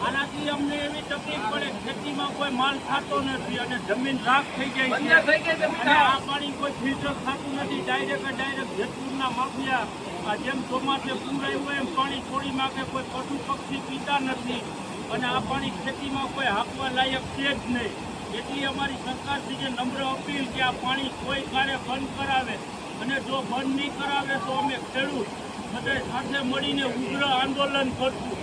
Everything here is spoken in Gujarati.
આનાથી અમને એવી તકલીફ પડે, ખેતીમાં કોઈ માલ થતો નથી અને જમીન રાખ થઈ જાય છે અને આ પાણી કોઈ ફિલ્ટર થતું નથી. ડાયરેક્ટ જેતપુરના માફિયા જેમ ચોમાસે પૂર આવ્યું હોય એમ પાણી છોડી માગે, કોઈ પશુ પક્ષી પીતા નથી અને આ પાણી ખેતીમાં કોઈ હાંકવા લાયક છે જ નહીં. એટલી અમારી સરકારથી નમ્ર અપીલ કે આ પાણી કોઈ કાળે બંધ કરાવે અને જો બંધ નહીં કરાવે તો અમે ખેડૂત બધા સાથે મળીને ઉગ્ર આંદોલન કરશું.